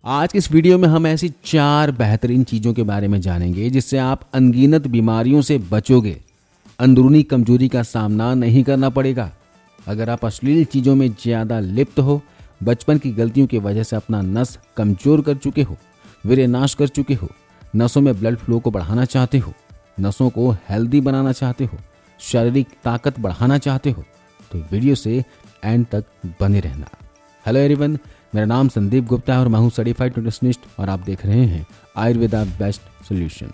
आज की इस वीडियो में हम ऐसी 4 बेहतरीन चीज़ों के बारे में जानेंगे जिससे आप अनगिनत बीमारियों से बचोगे। अंदरूनी कमजोरी का सामना नहीं करना पड़ेगा। अगर आप अश्लील चीज़ों में ज़्यादा लिप्त हो, बचपन की गलतियों की वजह से अपना नस कमज़ोर कर चुके हो, वीर्य नाश कर चुके हो, नसों में ब्लड फ्लो को बढ़ाना चाहते हो, नसों को हेल्दी बनाना चाहते हो, शारीरिक ताकत बढ़ाना चाहते हो, तो वीडियो से एंड तक बने रहना। हेलो एवरीवन, मेरा नाम संदीप गुप्ता है और मैं हूं सर्टिफाइड न्यूट्रिशनिस्ट और आप देख रहे हैं आयुर्वेदा बेस्ट सॉल्यूशन।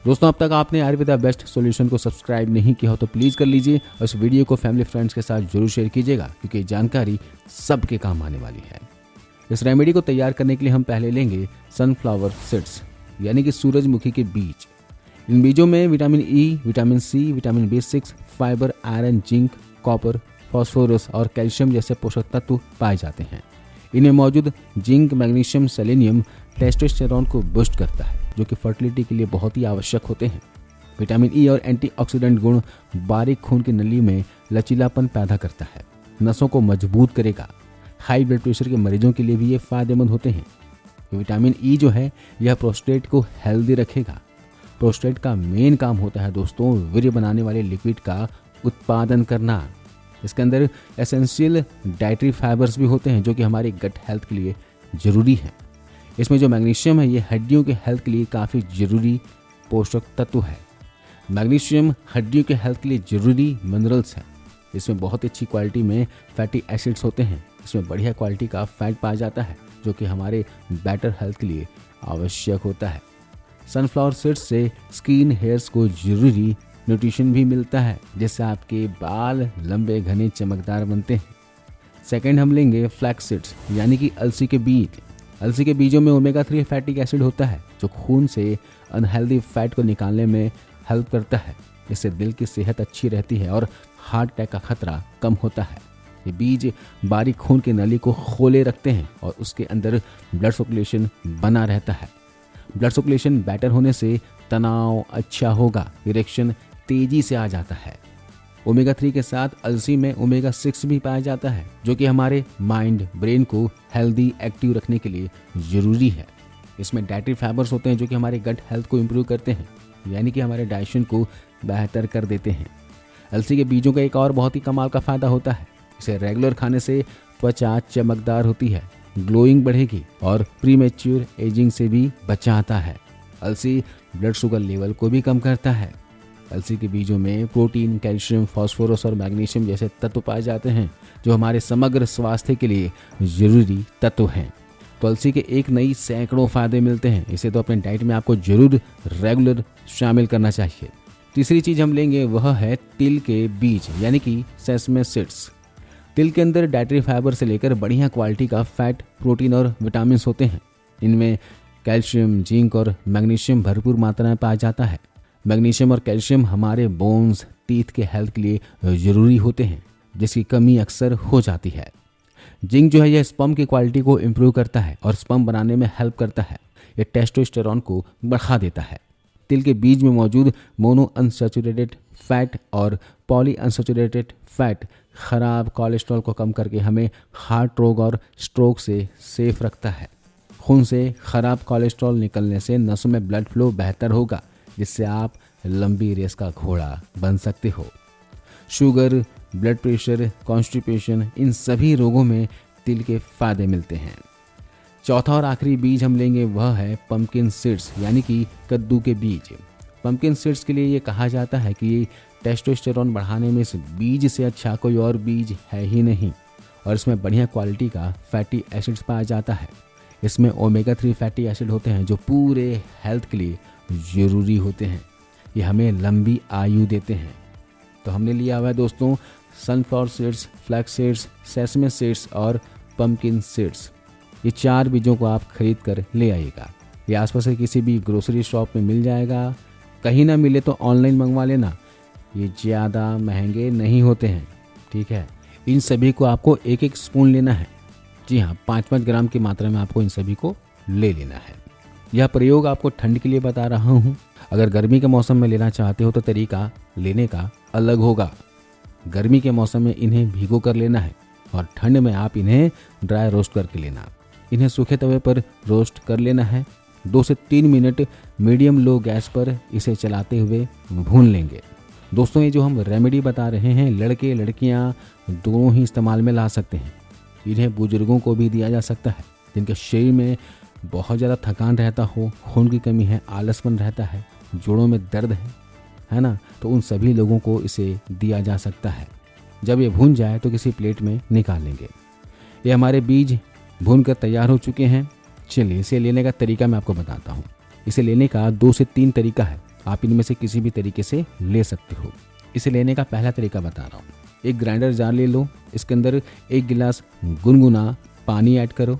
दोस्तों, अब तक आपने आयुर्वेदा बेस्ट सॉल्यूशन को सब्सक्राइब नहीं किया हो तो प्लीज़ कर लीजिए और इस वीडियो को फैमिली फ्रेंड्स के साथ जरूर शेयर कीजिएगा क्योंकि जानकारी सबके काम आने वाली है। इस रेमेडी को तैयार करने के लिए हम पहले लेंगे सनफ्लावर सीड्स यानी कि सूरजमुखी के बीज। इन बीजों में vitamin E, vitamin C, vitamin B6, fibre, iron, zinc, copper, phosphorus और कैल्शियम जैसे पोषक तत्व पाए जाते हैं। इनमें मौजूद जिंक, मैग्नीशियम, सेलेनियम टेस्टोस्टेरोन को बूस्ट करता है जो कि फर्टिलिटी के लिए बहुत ही आवश्यक होते हैं। विटामिन ई और एंटीऑक्सीडेंट गुण बारीक खून की नली में लचीलापन पैदा करता है, नसों को मजबूत करेगा। हाई ब्लड प्रेशर के मरीजों के लिए भी ये फायदेमंद होते हैं। विटामिन ई जो है यह प्रोस्टेट को हेल्दी रखेगा। प्रोस्टेट का मेन काम होता है दोस्तों वीर्य बनाने वाले लिक्विड का उत्पादन करना। इसके अंदर एसेंशियल डाइटरी फाइबर्स भी होते हैं जो कि हमारी गट हेल्थ के लिए ज़रूरी है। इसमें जो मैग्नीशियम है ये हड्डियों के हेल्थ के लिए काफ़ी ज़रूरी पोषक तत्व है। मैग्नीशियम हड्डियों के हेल्थ के लिए ज़रूरी मिनरल्स है। इसमें बहुत अच्छी क्वालिटी में फैटी एसिड्स होते हैं। इसमें बढ़िया क्वालिटी का फैट पाया जाता है जो कि हमारे बेटर हेल्थ के लिए आवश्यक होता है। सनफ्लावर सीड्स से स्किन हेयर्स को ज़रूरी न्यूट्रिशन भी मिलता है जिससे आपके बाल लंबे, घने, चमकदार बनते हैं। सेकंड हम लेंगे फ्लैक्स सीड्स यानी कि अलसी के बीज। अलसी के बीजों में ओमेगा 3 फैटी एसिड होता है जो खून से अनहेल्दी फैट को निकालने में हेल्प करता है। इससे दिल की सेहत अच्छी रहती है और हार्ट अटैक का खतरा कम होता है। ये बीज बारीक खून की नली को खोले रखते हैं और उसके अंदर ब्लड सर्कुलेशन बना रहता है। ब्लड सर्कुलेशन बेटर होने से तनाव अच्छा होगा, इरेक्शन तेजी से आ जाता है। ओमेगा 3 के साथ अलसी में ओमेगा 6 भी पाया जाता है जो कि हमारे माइंड, ब्रेन को हेल्दी, एक्टिव रखने के लिए ज़रूरी है। इसमें डाइटरी फाइबर्स होते हैं जो कि हमारे गट हेल्थ को इम्प्रूव करते हैं यानी कि हमारे डाइजेशन को बेहतर कर देते हैं। अलसी के बीजों का एक और बहुत ही कमाल का फ़ायदा होता है। इसे रेगुलर खाने से त्वचा चमकदार होती है, ग्लोइंग बढ़ेगी और प्रीमेच्योर एजिंग से भी बचाता है। अलसी ब्लड शुगर लेवल को भी कम करता है। अलसी के बीजों में प्रोटीन, कैल्शियम, फास्फोरस और मैग्नीशियम जैसे तत्व पाए जाते हैं जो हमारे समग्र स्वास्थ्य के लिए ज़रूरी तत्व हैं। तो अलसी के एक नई सैकड़ों फ़ायदे मिलते हैं। इसे तो अपने डाइट में आपको ज़रूर रेगुलर शामिल करना चाहिए। तीसरी चीज़ हम लेंगे वह है तिल के बीज यानी कि सेसमे सीड्स। तिल के अंदर डाइटरी फाइबर से लेकर बढ़िया क्वालिटी का फैट, प्रोटीन और विटामिन होते हैं। इनमें कैल्शियम, जिंक और मैग्नीशियम भरपूर मात्रा में पाया जाता है। मैग्नीशियम और कैल्शियम हमारे बोन्स, टीथ के हेल्थ के लिए ज़रूरी होते हैं जिसकी कमी अक्सर हो जाती है। जिंक जो है यह स्पर्म की क्वालिटी को इम्प्रूव करता है और स्पर्म बनाने में हेल्प करता है। यह टेस्टोस्टेरोन को बढ़ा देता है। तिल के बीज में मौजूद मोनो अनसैचुरेटेड फैट और पॉली अनसैचुरेटेड फैट खराब कोलेस्ट्रॉल को कम करके हमें हार्ट रोग और स्ट्रोक से सेफ रखता है। खून से खराब कोलेस्ट्रॉल निकलने से नसों में ब्लड फ्लो बेहतर होगा जिससे आप लंबी रेस का घोड़ा बन सकते हो। शुगर, ब्लड प्रेशर, कॉन्स्टिपेशन इन सभी रोगों में तिल के फायदे मिलते हैं। चौथा और आखिरी बीज हम लेंगे वह है पंपकिन सीड्स यानी कि कद्दू के बीज। पंपकिन सीड्स के लिए ये कहा जाता है कि ये टेस्टोस्टेरोन बढ़ाने में इस बीज से अच्छा कोई और बीज है ही नहीं और इसमें बढ़िया क्वालिटी का फैटी एसिड्स पाया जाता है। इसमें ओमेगा 3 फैटी एसिड होते हैं जो पूरे हेल्थ के लिए ज़रूरी होते हैं। ये हमें लंबी आयु देते हैं। तो हमने लिया हुआ है दोस्तों sunflower seeds, flax seeds, sesame seeds और पंपकिन सीड्स। ये 4 बीजों को आप खरीद कर ले आइएगा। ये आसपास के किसी भी ग्रोसरी शॉप में मिल जाएगा। कहीं ना मिले तो ऑनलाइन मंगवा लेना, ये ज़्यादा महंगे नहीं होते हैं। ठीक है, इन सभी को आपको एक एक स्पून लेना है। जी हाँ, 5-5 ग्राम की मात्रा में आपको इन सभी को ले लेना है। यह प्रयोग आपको ठंड के लिए बता रहा हूँ। अगर गर्मी के मौसम में लेना चाहते हो तो तरीका लेने का अलग होगा। गर्मी के मौसम में इन्हें भिगो कर लेना है और ठंड में आप इन्हें ड्राई रोस्ट करके लेना। इन्हें सूखे तवे पर रोस्ट कर लेना है। 2 से 3 मिनट मीडियम लो गैस पर इसे चलाते हुए भून लेंगे। दोस्तों, ये जो हम रेमेडी बता रहे हैं, लड़के लड़कियां दोनों ही इस्तेमाल में ला सकते हैं। इन्हें बुजुर्गों को भी दिया जा सकता है, जिनके शरीर में बहुत ज़्यादा थकान रहता हो, खून की कमी है, आलसपन रहता है, जोड़ों में दर्द है ना, तो उन सभी लोगों को इसे दिया जा सकता है। जब ये भून जाए तो किसी प्लेट में निकाल लेंगे। ये हमारे बीज भून कर तैयार हो चुके हैं। चलिए, इसे लेने का तरीका मैं आपको बताता हूँ। इसे लेने का 2 से 3 तरीका है, आप इनमें से किसी भी तरीके से ले सकते हो। इसे लेने का पहला तरीका बता रहा हूँ। एक ग्राइंडर जार ले लो, इसके अंदर 1 गिलास गुनगुना पानी ऐड करो,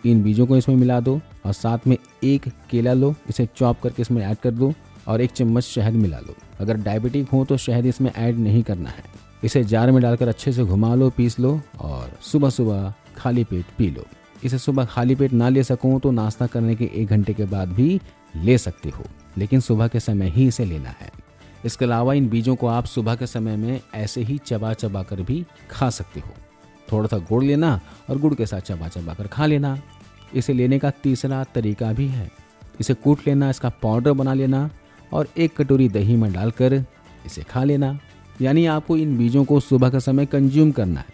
इन बीजों को इसमें मिला दो और साथ में 1 केला लो, इसे चॉप करके इसमें ऐड कर दो और 1 चम्मच शहद मिला लो। अगर डायबिटिक हो तो शहद इसमें ऐड नहीं करना है। इसे जार में डालकर अच्छे से घुमा लो, पीस लो और सुबह सुबह खाली पेट पी लो। इसे सुबह खाली पेट ना ले सकूं तो नाश्ता करने के 1 घंटे के बाद भी ले सकते हो, लेकिन सुबह के समय ही इसे लेना है। इसके अलावा इन बीजों को आप सुबह के समय में ऐसे ही चबा चबा कर भी खा सकते हो। थोड़ा सा गुड़ लेना और गुड़ के साथ चबा चबा कर खा लेना। इसे लेने का तीसरा तरीका भी है। इसे कूट लेना, इसका पाउडर बना लेना और 1 कटोरी दही में डालकर इसे खा लेना। यानी आपको इन बीजों को सुबह का समय कंज्यूम करना है,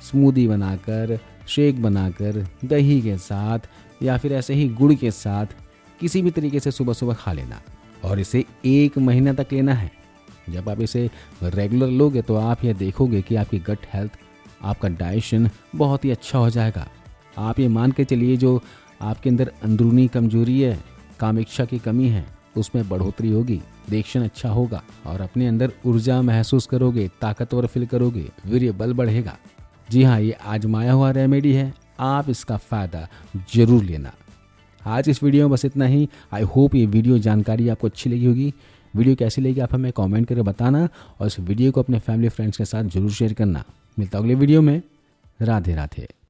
स्मूदी बनाकर, शेक बनाकर, दही के साथ या फिर ऐसे ही गुड़ के साथ किसी भी तरीके से सुबह सुबह खा लेना और इसे 1 महीना तक लेना है। जब आप इसे रेगुलर लोगे तो आप यह देखोगे कि आपकी गट हेल्थ, आपका डाइजेशन बहुत ही अच्छा हो जाएगा। आप ये मान के चलिए, जो आपके अंदर अंदरूनी कमजोरी है, काम इच्छा की कमी है, उसमें बढ़ोतरी होगी, रिएक्शन अच्छा होगा और अपने अंदर ऊर्जा महसूस करोगे, ताकतवर फील करोगे, वीर्य बल बढ़ेगा। जी हाँ, ये आजमाया हुआ रेमेडी है, आप इसका फ़ायदा जरूर लेना। आज इस वीडियो में बस इतना ही। आई होप ये वीडियो जानकारी आपको अच्छी लगी होगी। वीडियो कैसी लगी आप हमें कमेंट करके बताना और इस वीडियो को अपने फैमिली फ्रेंड्स के साथ जरूर शेयर करना। मिलता अगले वीडियो में। राधे राधे।